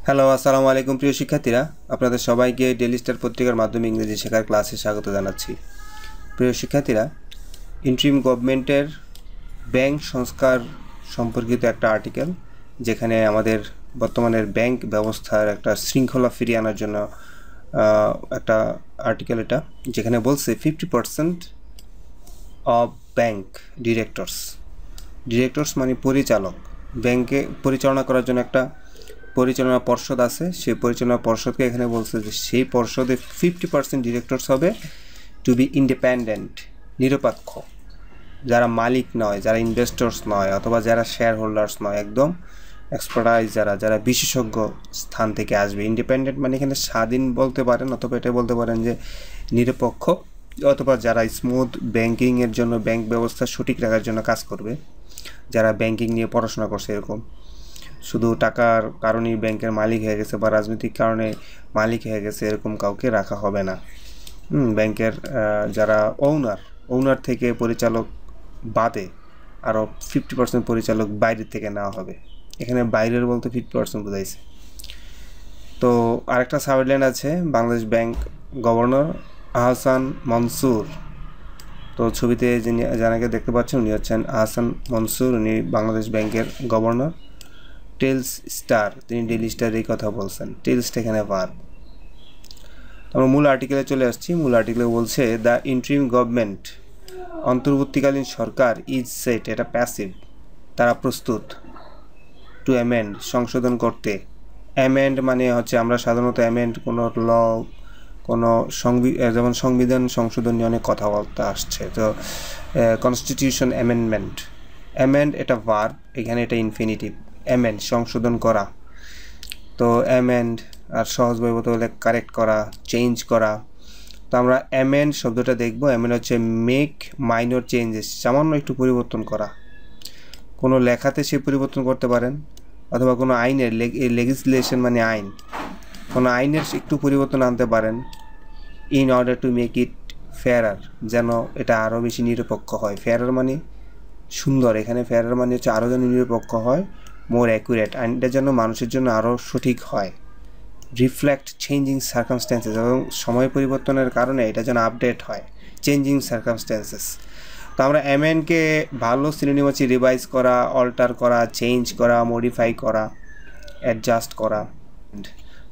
Hello, আসসালামু আলাইকুম প্রিয় শিক্ষার্থীরা। আপনাদের সবাইকে ডেইলি স্টার পত্রিকার মাধ্যমে ইংরেজি শেখার ক্লাসে স্বাগত জানাচ্ছি। প্রিয় শিক্ষার্থীরা, ইন্টারিম গভর্নমেন্টের ব্যাংক সংস্কার সম্পর্কিত একটা আর্টিকেল, যেখানে আমাদের বর্তমানের ব্যাংক ব্যবস্থার একটা শৃঙ্খলা ফিরিয়ে আনার জন্য একটা আর্টিকেল, এটা যেখানে বলছে 50% অফ ব্যাংক ডিরেক্টরস মানে পরিচালক, ব্যাংকে পরিচালনা করার জন্য একটা পরিচালনা পর্ষদ আছে। সেই পরিচালনা পর্ষদকে এখানে বলছে যে সেই পর্ষদে 50% ডিরেক্টরস হবে টু বি ইন্ডিপেন্ডেন্ট, নিরপেক্ষ, যারা মালিক নয়, যারা ইনভেস্টর্স নয়, অথবা যারা শেয়ার হোল্ডার্স নয়, একদম এক্সপার্টাইজ, যারা বিশেষজ্ঞ স্থান থেকে আসবে। ইন্ডিপেন্ডেন্ট মানে এখানে স্বাধীন বলতে পারেন, অথবা এটা বলতে পারেন যে নিরপেক্ষ, অথবা যারা স্মুথ ব্যাংকিংয়ের জন্য, ব্যাংক ব্যবস্থা সঠিক রাখার জন্য কাজ করবে, যারা ব্যাংকিং নিয়ে পড়াশোনা করছে। এরকম শুধু টাকার কারণেই ব্যাংকের মালিক হয়ে গেছে বা রাজনৈতিক কারণে মালিক হয়ে গেছে, এরকম কাউকে রাখা হবে না। ব্যাংকের যারা ওনার থেকে পরিচালক বাদে আরও 50% পরিচালক বাইরের থেকে নেওয়া হবে। এখানে বাইরের বলতে 50% বোঝাইছে। তো আরেকটা সাবহেডলাইন আছে, বাংলাদেশ ব্যাংক গভর্নর আহসান মনসুর। তো ছবিতে যাকে দেখতে পাচ্ছেন উনি হচ্ছেন আহসান মনসুর, উনি বাংলাদেশ ব্যাংকের গভর্নর। টেলস স্টার, তিনি ডেইলি স্টার এই কথা বলছেন। টেলসটা এখানে ভার্ব। আমরা মূল আর্টিকেলে চলে আসছি। মূল আর্টিকেলে বলছে দ্য ইন্টারিম গভর্নমেন্ট, অন্তর্বর্তীকালীন সরকার, ইজ সেট, এটা প্যাসিভ, তারা প্রস্তুত, টু অ্যামেন্ড, সংশোধন করতে। অ্যামেন্ড মানে হচ্ছে, আমরা সাধারণত অ্যামেন্ড কোনো ল, কোনো যেমন সংবিধান সংশোধন নিয়ে অনেক কথাবার্তা আসছে, তো কনস্টিটিউশন অ্যামেন্ডমেন্ট। অ্যামেন্ড এটা ভার্ব, এখানে এটা ইনফিনিটিভ। অ্যামেন্ড সংশোধন করা। তো অ্যামেন্ড আর সহজভাবে বলতে হলে কারেক্ট করা, চেঞ্জ করা। তো আমরা অ্যামেন্ড শব্দটা দেখব। অ্যামেন্ড হচ্ছে মেক মাইনর চেঞ্জেস, সামান্য একটু পরিবর্তন করা। কোনো লেখাতে সে পরিবর্তন করতে পারেন, অথবা কোনো আইনের, লেজিসলেশন মানে আইন, কোনো আইনের একটু পরিবর্তন আনতে পারেন। In order to make it ফেয়ারার, যেন এটা আরও বেশি নিরপেক্ষ হয়। ফেয়ারার মানে সুন্দর, এখানে ফেয়ারার মানে হচ্ছে আরও যেন নিরপেক্ষ হয়, মোর অ্যাকুরেট, আইনটা যেন মানুষের জন্য আরও সঠিক হয়। রিফ্লেক্ট চেঞ্জিং সার্কামস্ট্যান্সেস, এবং সময় পরিবর্তনের কারণে এটা যেন আপডেট হয়, চেঞ্জিং সার্কামস্ট্যান্সেস। তো আমরা অ্যামেন্ডকে ভালো সিনোনিম হচ্ছে রিভাইজ করা, অল্টার করা, চেঞ্জ করা, মডিফাই করা, অ্যাডজাস্ট করা।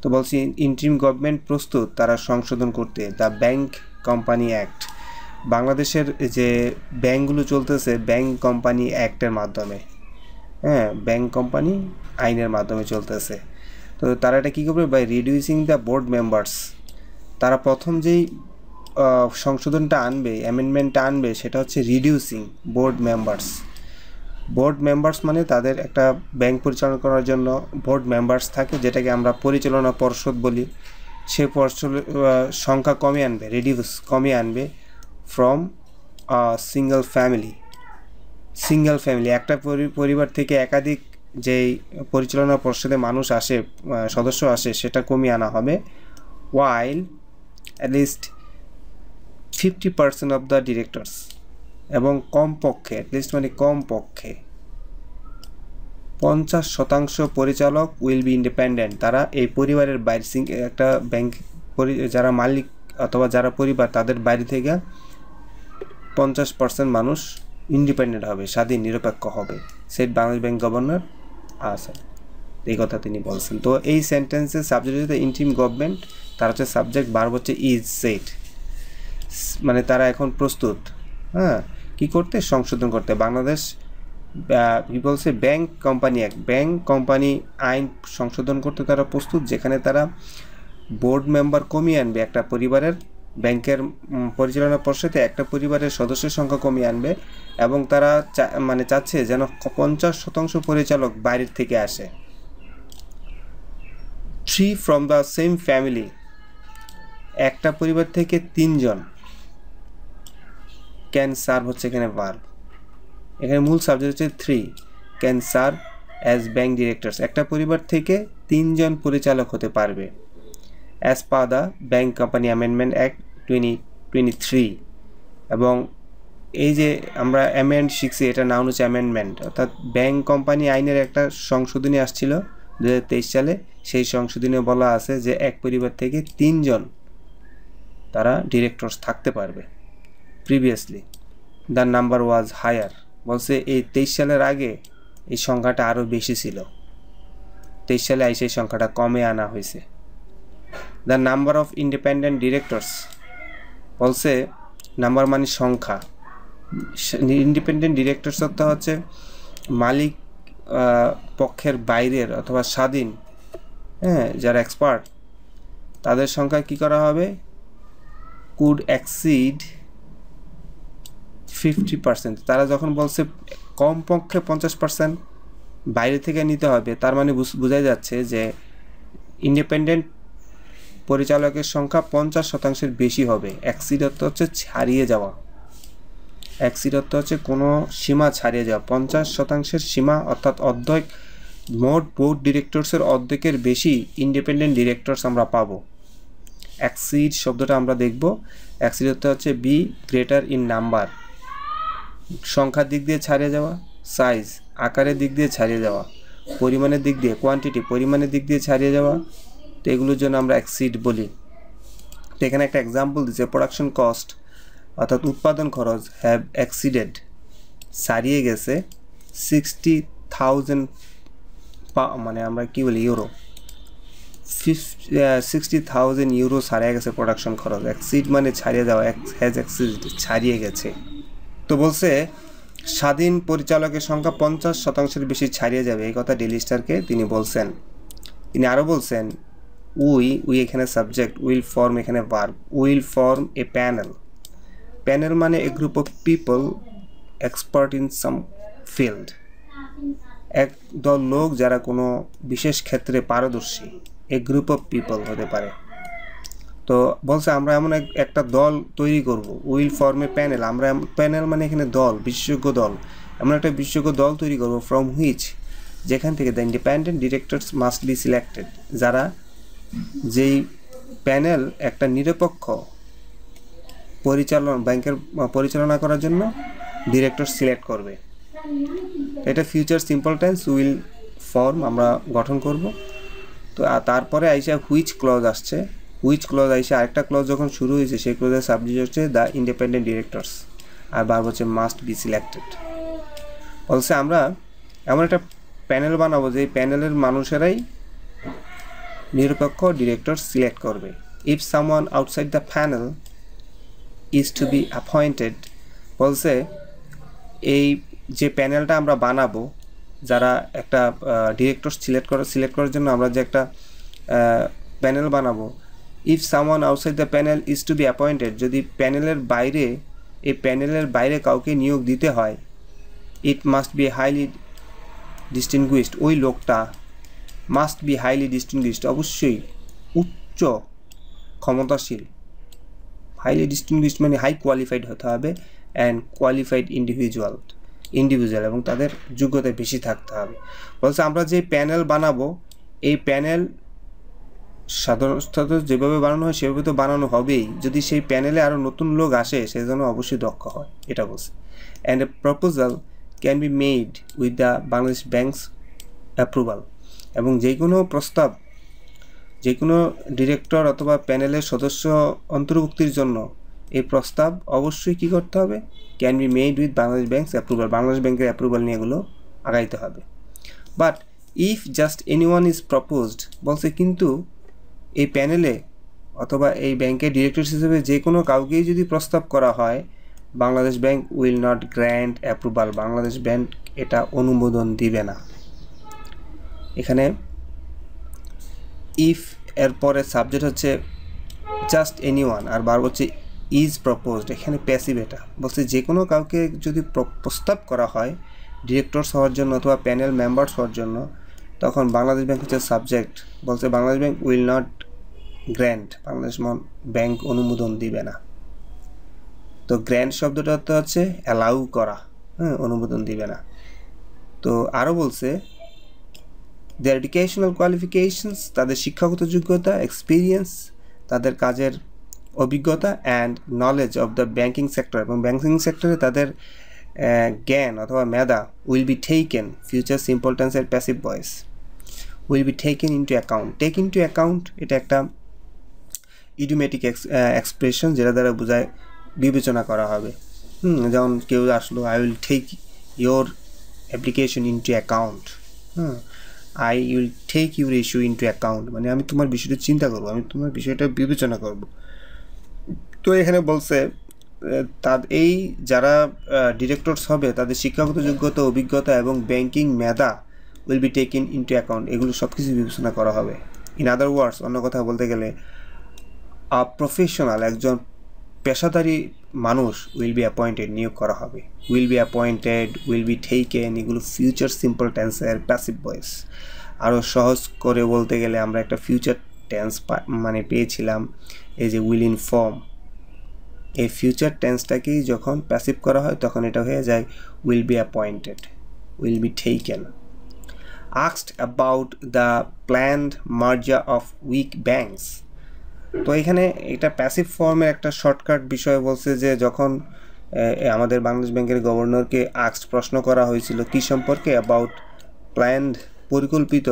তো বলছি ইন্টারিম গভর্নমেন্ট প্রস্তুত তারা সংশোধন করতে দ্য ব্যাংক কোম্পানি অ্যাক্ট, বাংলাদেশের যে ব্যাংকগুলো চলতেছে ব্যাংক কোম্পানি অ্যাক্টের মাধ্যমে, ব্যাংক কোম্পানি আইনের মাধ্যমে চলতেছে। তো তারা এটা কী করবে, by reducing the board members, তারা প্রথম যেই সংশোধনটা আনবে, অ্যামেন্ডমেন্টটা আনবে, সেটা হচ্ছে রিডিউসিং বোর্ড মেম্বার্স মানে তাদের একটা ব্যাংক পরিচালনা করার জন্য বোর্ড মেম্বার্স থাকে, যেটাকে আমরা পরিচালনা পর্ষদ বলি। সে পর্ষদের সংখ্যা কমিয়ে আনবে ফ্রম সিঙ্গেল ফ্যামিলি, একটা পরিবার থেকে একাধিক যেই পরিচালনা পর্ষদে মানুষ আসে, সদস্য আসে, সেটা কমিয়ে আনা হবে। While at least 50% of the directors, এবং কমপক্ষে, অ্যাটলিস্ট মানে কমপক্ষে 50% পরিচালক উইল বি ইন্ডিপেন্ডেন্ট, তারা এই পরিবারের বাইরে, একটা ব্যাংক যারা মালিক অথবা যারা পরিবার, তাদের বাইরে থেকে 50% মানুষ ইন্ডিপেন্ডেন্ট হবে, স্বাধীন নিরপেক্ষ হবে। সেট বাংলাদেশ ব্যাংক গভর্নর আছেন, এই কথা তিনি বলছেন। তো এই সেন্টেন্সের সাবজেক্ট হচ্ছে ইন্টারিম গভর্নমেন্ট, তার হচ্ছে সাবজেক্ট, ভার্ব হচ্ছে ইজ সেট, মানে তারা এখন প্রস্তুত, কী করতে, সংশোধন করতে। বাংলাদেশ কি বলছে, ব্যাংক কোম্পানি আইন সংশোধন করতে তারা প্রস্তুত, যেখানে তারা বোর্ড মেম্বার কমিয়ে আনবে, একটা পরিবারের ব্যাংকের পরিচালনা পর্ষদে একটা পরিবারের সদস্যের সংখ্যা কমিয়ে আনবে, এবং তারা চাচ্ছে যেন 50% পরিচালক বাইরের থেকে আসে। 3 ফ্রম দ্য সেম ফ্যামিলি, একটা পরিবার থেকে 3 জন। ক্যান সার্ভ হচ্ছে এখানে ভার্ব, এখানে মূল সাবজেক্ট হচ্ছে 3, can serve as bank directors, একটা পরিবার থেকে 3 জন পরিচালক হতে পারবে। As per the bank company amendment act 2023, এবং এই যে আমরা অ্যামেন্ড শিখছি, এটা নাম হচ্ছে অ্যামেন্ডমেন্ট, অর্থাৎ ব্যাংক কোম্পানি আইনের একটা সংশোধনী আসছিল 2023 সালে সেই সংশোধনে বলা আছে যে এক পরিবার থেকে 3 জন তারা ডিরেক্টরস থাকতে পারবে। Previously the number was higher, বলছে এই 23 সালের আগে এই সংখ্যাটা আরও বেশি ছিল, 23 সালে এই সংখ্যাটা কমে আনা হয়েছে। The number of independent directors, বলছে নাম্বার মানে সংখ্যা, ইন্ডিপেন্ডেন্ট ডিরেক্টরস অর্থ হচ্ছে মালিক পক্ষের বাইরের অথবা স্বাধীন, যারা এক্সপার্ট, তাদের সংখ্যা কি করা হবে, কুড এক্সিড 50%। তারা যখন বলছে কমপক্ষে 50% বাইরে থেকে নিতে হবে, তার মানে বোঝাই যাচ্ছে যে ইন্ডিপেন্ডেন্ট পরিচালকের সংখ্যা 50% বেশি হবে। এক্সিড অর্থ হচ্ছে ছাড়িয়ে যাওয়া, এক্সিড অর্থ হচ্ছে কোনো সীমা ছাড়িয়ে যাওয়া। 50% সীমা অর্থাৎ অর্ধেক, মোট বোর্ড ডিরেক্টরসের অর্ধেকের বেশি ইন্ডিপেন্ডেন্ট ডিরেক্টরস আমরা পাবো। এক্সিড শব্দটা আমরা দেখব, এক্সিড অর্থ হচ্ছে বি গ্রেটার ইন নাম্বার, সংখ্যার দিক দিয়ে ছাড়িয়ে যাওয়া, সাইজ আকারের দিক দিয়ে ছাড়িয়ে যাওয়া, পরিমাণের দিক দিয়ে কোয়ান্টিটি পরিমাণের দিক দিয়ে ছাড়িয়ে যাওয়া, তো এগুলোর জন্য আমরা এক্সিড বলি। তো এখানে একটা এক্সাম্পল দিচ্ছে, প্রোডাকশন কস্ট অর্থাৎ উৎপাদন খরচ হ্যাভ এক্সিডেড ছাড়িয়ে গেছে 60,000 মানে আমরা কি বলি ইউরো, 60,000 ইউরো ছাড়িয়ে গেছে প্রোডাকশন খরচ। এক্সিড মানে ছাড়িয়ে যাওয়া, হ্যাজ এক্সিড ছাড়িয়ে গেছে। তো বলছে স্বাধীন পরিচালকের সংখ্যা 50% বেশি ছাড়িয়ে যাবে, এই কথা ডেইলি স্টারকে তিনি বলছেন। তিনি আরও বলছেন উই এখানে সাবজেক্ট, উইল ফর্ম এখানে verb, will form a panel. Panel মানে a group of people expert in some field, এক দল লোক যারা কোনো বিশেষ ক্ষেত্রে পারদর্শী, এ গ্রুপ অফ পিপল হতে পারে। তো বলছে আমরা এমন একটা দল তৈরি করব, উইল ফর্ম এ প্যানেল, আমরা প্যানেল মানে এখানে দল, বিশেষজ্ঞ দল, এমন একটা বিশেষজ্ঞ দল তৈরি করব, ফ্রম হুইচ যেখান থেকে the independent directors must be selected, যারা যেই প্যানেল একটা নিরপেক্ষ ব্যাংকের পরিচালনা করার জন্য ডিরেক্টর সিলেক্ট করবে। এটা future simple tense, will form আমরা গঠন করব। তো তারপরে আইসা হুইচ ক্লজ আসছে, হুইচ ক্লজ আইসা আরেকটা ক্লজ যখন শুরু হয়েছে সেই ক্লজের সাবজেক্ট হচ্ছে দ্য ইন্ডিপেন্ডেন্ট ডিরেক্টরস, আর ভার্ব হচ্ছে মাস্ট বি সিলেক্টেড। বলছে আমরা এমন একটা প্যানেল বানাবো যে প্যানেলের মানুষেরাই নিরপেক্ষ ডিরেক্টর সিলেক্ট করবে। If someone outside the panel is to be appointed, বলছে এই যে প্যানেলটা আমরা বানাবো, যারা একটা ডিরেক্টর সিলেক্ট করার জন্য আমরা যে একটা প্যানেল বানাবো, if someone outside the panel is to be appointed, যদি প্যানেলের বাইরে, এই প্যানেলের বাইরে কাউকে নিয়োগ দিতে হয়, it must be highly distinguished, ওই লোকটা মাস্ট বি হাইলি ডিস্টিংগুইশড অবশ্যই উচ্চ ক্ষমতাশীল, হাইলি ডিস্টিংগুইশড মানে হাই কোয়ালিফাইড হতে হবে, অ্যান্ড কোয়ালিফাইড ইন্ডিভিজুয়াল এবং তাদের যোগ্যতা বেশি থাকতে হবে। বলছে আমরা যে প্যানেল বানাবো, এই প্যানেল সাধারণত যেভাবে বানানো হয় সেভাবে তো বানানো হবেই, যদি সেই প্যানেলে আরও নতুন লোক আসে সে যেন অবশ্যই দক্ষ হয়, এটা বলছে। And a proposal can be made with the Bangladesh banks approval, এবং যে কোনো প্রস্তাব, যে কোনো ডিরেক্টর অথবা প্যানেলের সদস্য অন্তর্ভুক্তির জন্য এই প্রস্তাব অবশ্যই কী করতে হবে, can be made with Bangladesh banks approval, Bangladesh ব্যাংকের অ্যাপ্রুভাল নিয়ে এগুলো আগাইতে হবে। But if just anyone is proposed, বলছে কিন্তু এই প্যানেলে অথবা এই ব্যাংকের ডিরেক্টর হিসেবে যে কোনো কাউকেই যদি প্রস্তাব করা হয়, Bangladesh bank will not grant approval, Bangladesh bank এটা অনুমোদন দিবে না। এখানে ইফ এরপরে সাবজেক্ট হচ্ছে জাস্ট এনিওয়ান, আর ভার্ব হচ্ছে ইজ প্রপোজড, এখানে প্যাসিভ। এটা বলছে যে কোনো কাউকে যদি প্রস্তাব করা হয় ডিরেক্টরস হওয়ার জন্য অথবা প্যানেল মেম্বার্স হওয়ার জন্য, তখন বাংলাদেশ ব্যাংক হচ্ছে সাবজেক্ট। বলছে Bangladesh bank will not grant, Bangladesh bank অনুমোদন দিবে না। তো গ্র্যান্ট শব্দটা অর্থ হচ্ছে অ্যালাউ করা, অনুমোদন দিবে না। তো আরও বলছে their educational qualifications, তাদের শিক্ষাগত যোগ্যতা, এক্সপিরিয়েন্স, তাদের কাজের অভিজ্ঞতা, and knowledge of the banking sector, এবং ব্যাঙ্কিং সেক্টরে তাদের জ্ঞান অথবা মেধা, will be taken, future simple টেন্সের passive voice, will be taken into account. Take into account এটা একটা ইডিওমেটিক এক্সপ্রেশন যেটা দ্বারা বোঝায় বিবেচনা করা হবে। যেমন কেউ আসলো, I will take your application into account, I will take your issue into account, মানে আমি তোমার বিষয়টা চিন্তা করবো, আমি তোমার বিষয়টা বিবেচনা করব। তো এখানে বলছে তার এই যারা ডিরেক্টরস হবে তাদের শিক্ষাগত যোগ্যতা, অভিজ্ঞতা এবং banking Medha will be taken into account, এগুলো সব কিছু বিবেচনা করা হবে। ইন আদার ওয়ার্ডস, অন্য কথা বলতে গেলে প্রফেশনাল একজন পেশাদারী মানুষ উইল বি অ্যাপয়েন্টেড, নিয়োগ করা হবে। Will be appointed, will be taken, এগুলো ফিউচার সিম্পল টেন্সের প্যাসিভ ভয়েস। আরও সহজ করে বলতে গেলে আমরা একটা ফিউচার টেন্স মানে পেয়েছিলাম, এই যে উইল ইনফর্ম, এই ফিউচার টেন্সটাকেই যখন প্যাসিভ করা হয় তখন এটা হয়ে যায় will be appointed, will be taken. Asked about the planned merger of weak banks, তো এখানে এটা প্যাসিভ ফর্মের একটা শর্টকাট বিষয় বলছে যে যখন আমাদের বাংলাদেশ ব্যাংকের গভর্নরকে আস্কড প্রশ্ন করা হয়েছিল কি সম্পর্কে, অ্যাবাউট প্ল্যান্ড, পরিকল্পিত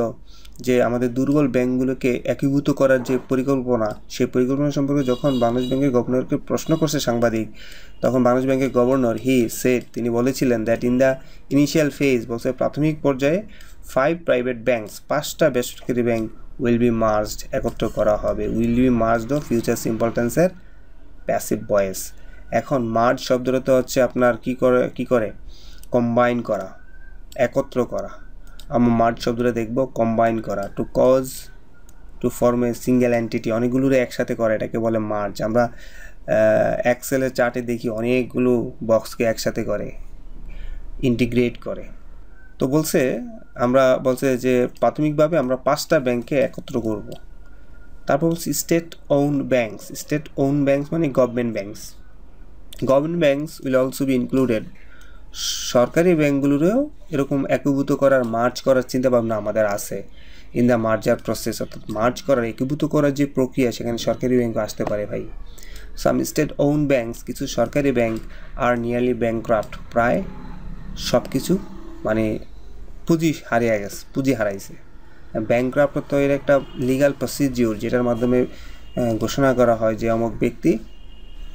যে আমাদের দুর্বল ব্যাংকগুলোকে একীভূত করার যে পরিকল্পনা, সেই পরিকল্পনা সম্পর্কে যখন বাংলাদেশ ব্যাংকের গভর্নরকে প্রশ্ন করছে সাংবাদিক, তখন বাংলাদেশ ব্যাংকের গভর্নর তিনি বলেছিলেন that in the initial phase, বলছে প্রাথমিক পর্যায়ে 5 প্রাইভেট ব্যাংকস, 5টা বেসরকারি ব্যাংক উইল বি মার্জড, একত্র করা হবে। Will be merged future simple টেন্সের প্যাসিভ ভয়েস। এখন মার্জ শব্দটা হচ্ছে আপনার কি করে কম্বাইন করা, একত্র করা। আমরা মার্জ শব্দটা দেখব কম্বাইন করা, to cause, to form a single entity, অনেকগুলোরে একসাথে করা, এটাকে বলে মার্জ। আমরা এক্সেলের চার্টে দেখি অনেকগুলো বক্সকে একসাথে করে, ইন্টিগ্রেট করে। তো বলছে যে প্রাথমিকভাবে আমরা 5টা ব্যাংকে একত্র করব। তারপর বলছি state own banks, state own banks মানে government banks. Government banks will also be included, সরকারি ব্যাংকগুলোরেও এরকম একীভূত করার, মার্জ করার চিন্তাভাবনা আমাদের আছে ইন দ্য মার্জার প্রসেস, অর্থাৎ মার্জ করার, একীভূত করার যে প্রক্রিয়া, সেখানে সরকারি ব্যাংকও আসতে পারে ভাই। সাম স্টেট ওন ব্যাংকস, কিছু সরকারি ব্যাংক আর নিয়ারলি ব্যাংক্রাফট, প্রায় সব কিছু মানে পুঁজি হারাইছে। ব্যাংক্রাফট তো এর একটা লিগাল প্রসিডিউর, যেটার মাধ্যমে ঘোষণা করা হয় যে অমুক ব্যক্তি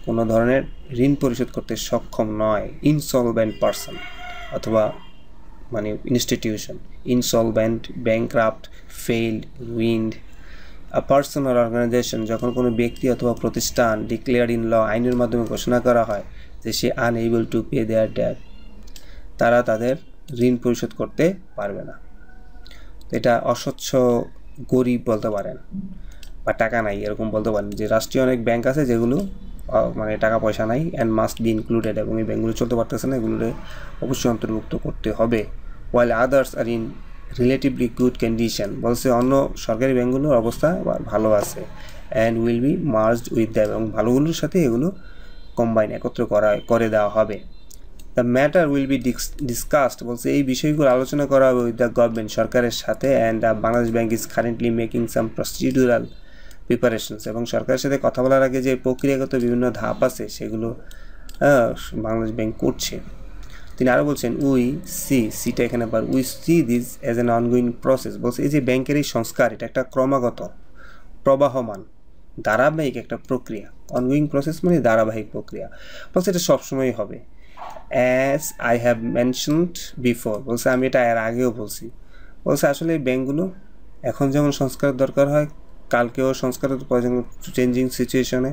কোনো ধরনের ঋণ পরিশোধ করতে সক্ষম নয়, ইনসলভেন্ট পারসন অথবা মানে institution, insolvent, bankrupt, failed, ruined. A person or organization, যখন কোনো ব্যক্তি অথবা প্রতিষ্ঠান ডিক্লেয়ার্ড ইন ল, আইনের মাধ্যমে ঘোষণা করা হয় যে সে unable to pay their debt, তারা তাদের ঋণ পরিশোধ করতে পারবে না। এটা অস্বচ্ছ, গরিব বলতে পারেন, বা টাকা নাই এরকম বলতে পারেন। যে রাষ্ট্রীয় অনেক ব্যাংক আছে যেগুলো মানে টাকা পয়সা নাই, অ্যান্ড মাস্ট বি ইনক্লুডেড, এবং এই ব্যাংকগুলো চলতে পারতেছে না, এগুলোরে অবশ্যই অন্তর্ভুক্ত করতে হবে। While others are in relatively good condition, বলছে অন্য সরকারি ব্যাংকগুলোর অবস্থা ভালো আছে, and will be merged with them, এবং ভালোগুলোর সাথে এগুলো কম্বাইন, একত্র করে দেওয়া হবে। The matter will be discussed, বলছে এই বিষয়গুলো আলোচনা করা হবে উইথ দ্য গভর্নমেন্ট, সরকারের সাথে, and Bangladesh bank is currently making some procedural preparations, এবং সরকারের সাথে কথা বলার আগে যে প্রক্রিয়াগত বিভিন্ন ধাপ আছে সেগুলো বাংলাদেশ ব্যাংক করছে। তিনি আরও বলছেন সিটা এখানে আবার we see this as an ongoing process, বলছে এই যে ব্যাংকের এই সংস্কার, এটা একটা ক্রমাগত, প্রবাহমান, ধারাবাহিক একটা প্রক্রিয়া। অনগোয়িং প্রসেস মানে ধারাবাহিক প্রক্রিয়া, বলছে এটা সবসময়ই হবে। As I have mentioned before, বলছে আমি এটা এর আগেও বলছি। বলছে আসলে এই ব্যাংকগুলো এখন যেমন সংস্কারের দরকার হয়, কালকেও সংস্কারের প্রয়োজন, চেঞ্জিং সিচুয়েশনে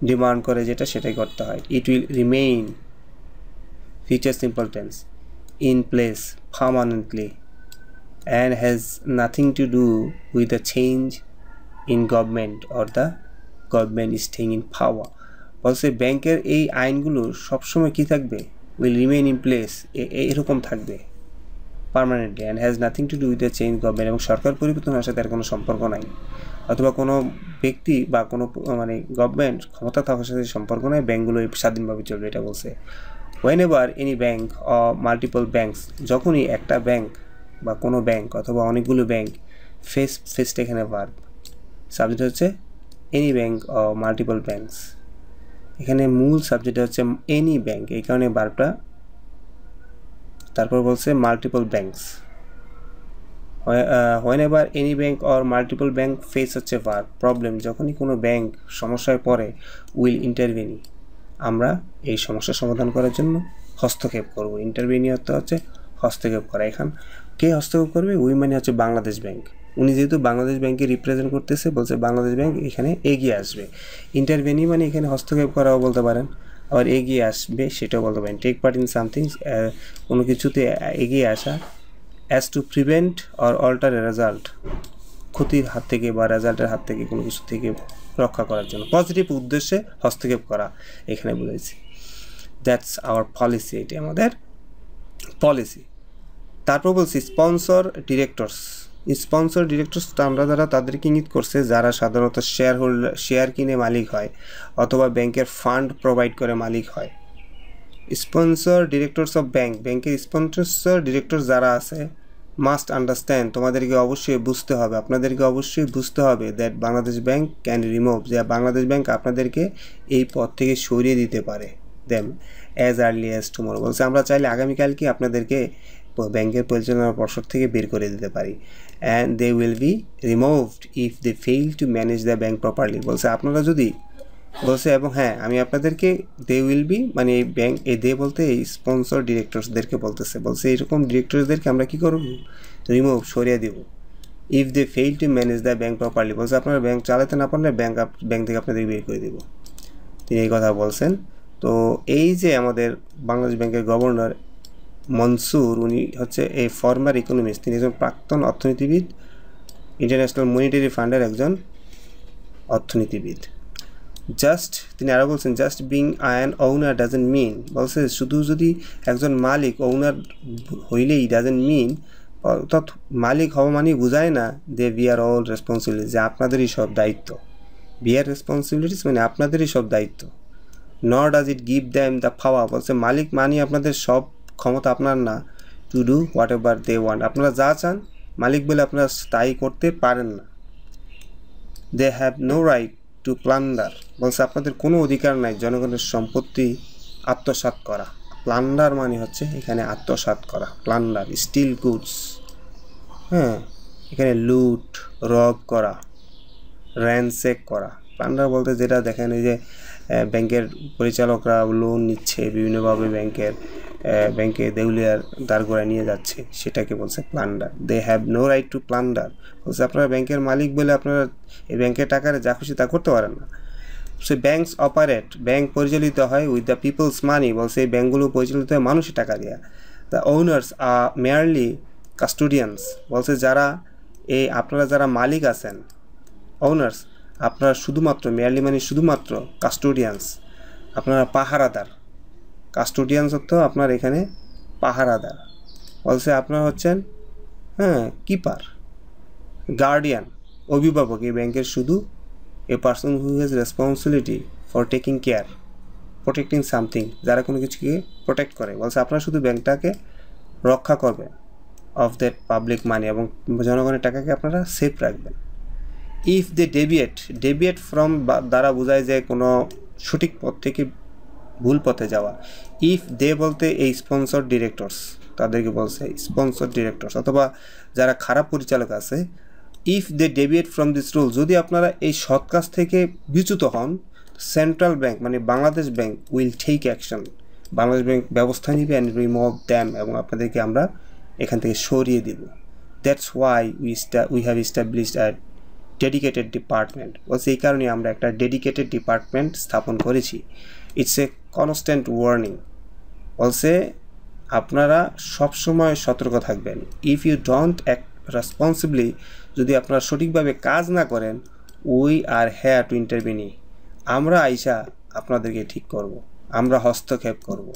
ডিমান্ড করে যেটা, সেটাই করতে হয়। It will remain, future simple tense, in place permanently, and has nothing to do with the change in government or the government staying in পাওয়ার। বলছে ব্যাংকের এই আইনগুলো সবসময় কী থাকবে, উইল রিমেইন ইন প্লেস, এরকম থাকবে permanently, and has nothing to do with the change government, এবং সরকার পরিবর্তনের সাথে তার কোনো সম্পর্ক নাই, অথবা কোনো ব্যক্তি বা কোনো মানে গভর্নমেন্ট ক্ষমতা থাকার সাথে সম্পর্ক নাই, ব্যাংকগুলো স্বাধীনভাবে চলবে, এটা বলছে। Whenever any bank or multiple banks, যখনই একটা ব্যাংক বা কোনো ব্যাংক অথবা অনেকগুলো ব্যাংক, ফেসটা এখানে ভার্ব, সাবজেক্ট হচ্ছে any bank or multiple banks, এখানে মূল সাবজেক্ট হচ্ছে এনি ব্যাংক, এই কারণে ভার্বটা। তারপর বলছে multiple banks, whenever any bank or multiple bank face such a problem, যখনই কোনো ব্যাংক সমস্যায় পড়ে, will intervene, আমরা এই সমস্যা সমাধান করার জন্য হস্তক্ষেপ করব। ইন্টারভেনি অর্থ হচ্ছে হস্তক্ষেপ করা। এখন কে হস্তক্ষেপ করবে? উই মানে হচ্ছে বাংলাদেশ ব্যাংক। উনি যেহেতু বাংলাদেশ ব্যাংকে রিপ্রেজেন্ট করতেছে, বলছে বাংলাদেশ ব্যাংক এখানে এগিয়ে আসবে। ইন্টারভেনি মানে এখানে হস্তক্ষেপ করাও বলতে পারেন, আবার এগিয়ে আসবে সেটাও বলতে পারেন। টেক পার্ট ইন সামথিং, কোনো কিছুতে এগিয়ে আসা। As to prevent or alter a result, ক্ষতির হাত থেকে বা রেজাল্টের হাত থেকে কোনো কিছু থেকে রক্ষা করার জন্য পজিটিভ উদ্দেশ্যে হস্তক্ষেপ করা এখানে বলেছি। দ্যাটস আওয়ার পলিসি, এটি আমাদের পলিসি। তারপর বলছি স্পন্সর ডিরেক্টরস। স্পন্সর ডিরেক্টরসটা আমরা যারা তাদেরকে ইঙ্গিত করছে যারা সাধারণত শেয়ার কিনে মালিক হয় অথবা ব্যাংকের ফান্ড প্রোভাইড করে মালিক হয়। স্পন্সর ডিরেক্টরস অফ ব্যাংক, ব্যাংকের স্পন্সর ডিরেক্টর যারা আছে, মাস্ট আন্ডারস্ট্যান্ড, তোমাদেরকে অবশ্যই বুঝতে হবে, আপনাদেরকে অবশ্যই বুঝতে হবে that Bangladesh bank can remove, যে বাংলাদেশ ব্যাংক আপনাদেরকে এই পদ থেকে সরিয়ে দিতে পারে them as early as tomorrow. বলছে আমরা চাইলে আগামীকালকে আপনাদেরকে ব্যাংকের পরিচালনা পর্ষদ থেকে বের করে দিতে পারি। And they will be removed if they fail to manage the bank properly. বলছে আপনারা যদি, বলছে এবং হ্যাঁ আমি আপনাদেরকে, দে উইল বি মানে এই ব্যাংক, এই দে বলতে এই স্পন্সর ডিরেক্টরসদেরকে বলতেছে, বলছে এরকম ডিরেক্টরসদেরকে আমরা কী করব? রিমুভ, সরিয়ে দেব। If they fail to manage the bank properly, বলছে আপনারা ব্যাংক চালাতে না পারলে ব্যাংক থেকে আপনাদেরকে বের করে দেব। তিনি এই কথা বলছেন। তো এই যে আমাদের বাংলাদেশ ব্যাংকের গভর্নর মনসুর, উনি হচ্ছে এই ফর্মার ইকোনমিস্ট, তিনি একজন প্রাক্তন অর্থনীতিবিদ, ইন্টারন্যাশনাল মনিটারি ফান্ডের একজন অর্থনীতিবিদ। জাস্ট, তিনি আরও বলছেন, just being an owner doesn't mean, বলছে শুধু যদি একজন মালিক ওনার হইলেই ডাজেন্ট মিন, অর্থাৎ মালিক হওয়া মানে বোঝায় না যে উই আর অল রেসপন্সিবিলিটি, যে আপনাদেরই সব দায়িত্ব। উই আর রেসপন্সিবিলিটিস মানে আপনাদেরই সব দায়িত্ব। Not does it give them the power, বলছে মালিক মানে আপনাদের সব ক্ষমতা আপনার না, to do whatever they want, আপনারা যা চান মালিক বলে আপনারা তাই করতে পারেন না। They have no right to plunder, বলছে আপনাদের কোনো অধিকার নাই জনগণের সম্পত্তি আত্মসাৎ করা। প্লান্ডার মানে হচ্ছে এখানে আত্মসাৎ করা, প্লান্ডার, স্টিল গুডস, হ্যাঁ, এখানে লুট, রব করা, র্যানসেক করা। প্লান্ডার বলতে যেটা দেখেন এই যে ব্যাংকের পরিচালকরা লোন নিচ্ছে বিভিন্নভাবে, ব্যাংকে দেউলিয়ার দাঁড়গোড়ায় নিয়ে যাচ্ছে, সেটাকে বলছে plunder. They have no right to plunder, বলছে আপনারা ব্যাংকের মালিক বলে আপনারা এই ব্যাংকের টাকারে যা খুশি তা করতে পারেন না। সে ব্যাংকস অপারেট, ব্যাংক পরিচালিত হয় উইথ দ্য পিপলস মানি, বলছে এই ব্যাংকগুলো পরিচালিত হয় মানুষের টাকা দেওয়া। দ্য ওনার্স আর মেয়ারলি কাস্টোডিয়ানস, বলছে যারা এই আপনারা যারা মালিক আছেন, ওনার্স, আপনারা শুধুমাত্র, মেয়ারলি মানে শুধুমাত্র, কাস্টোডিয়ানস আপনারা পাহারাদার, কাস্টোডিয়ানস অর্থ আপনার এখানে পাহারাদার, বলছে আপনারা হচ্ছেন হ্যাঁ কিপার, গার্ডিয়ান, অভিভাবক এই ব্যাংকের শুধু a person who has responsibility for taking care, protecting something, যারা কোনো কিছুকে প্রোটেক্ট করে, বলছে আপনারা শুধু ব্যাংকটাকে রক্ষা করবেন অফ দ্যাট পাবলিক মানি, এবং জনগণের টাকাকে আপনারা সেফ রাখবেন। ইফ দে ডেভিয়েট ফ্রম দ্বারা বোঝায় যে কোনো সঠিক পথ থেকে ভুল পথে যাওয়া। ইফ দে বলতে এই স্পন্সর ডিরেক্টরস, তাদেরকে বলছে স্পন্সর ডিরেক্টরস, অথবা যারা খারাপ পরিচালক আছে। If they deviate from this rule, যদি আপনারা এই সৎ কাজ থেকে বিচ্যুত হন, সেন্ট্রাল ব্যাংক মানে Bangladesh bank will take action, Bangladesh bank ব্যবস্থা নিবে অ্যান্ড রিমুভ দ্যাম, এবং আপনাদেরকে আমরা এখান থেকে সরিয়ে দেব। That's why we have established a dedicated department, বলছে এই কারণে আমরা একটা ডেডিকেটেড ডিপার্টমেন্ট স্থাপন করেছি। ইটস এ কনস্ট্যান্ট ওয়ার্নিং, বলছে আপনারা সবসময় সতর্ক থাকবেন। If you don't act responsibly, যদি আপনারা সঠিকভাবে কাজ না করেন, we are here to intervene, আমরা আইসা আপনাদেরকে ঠিক করব, আমরা হস্তক্ষেপ করব।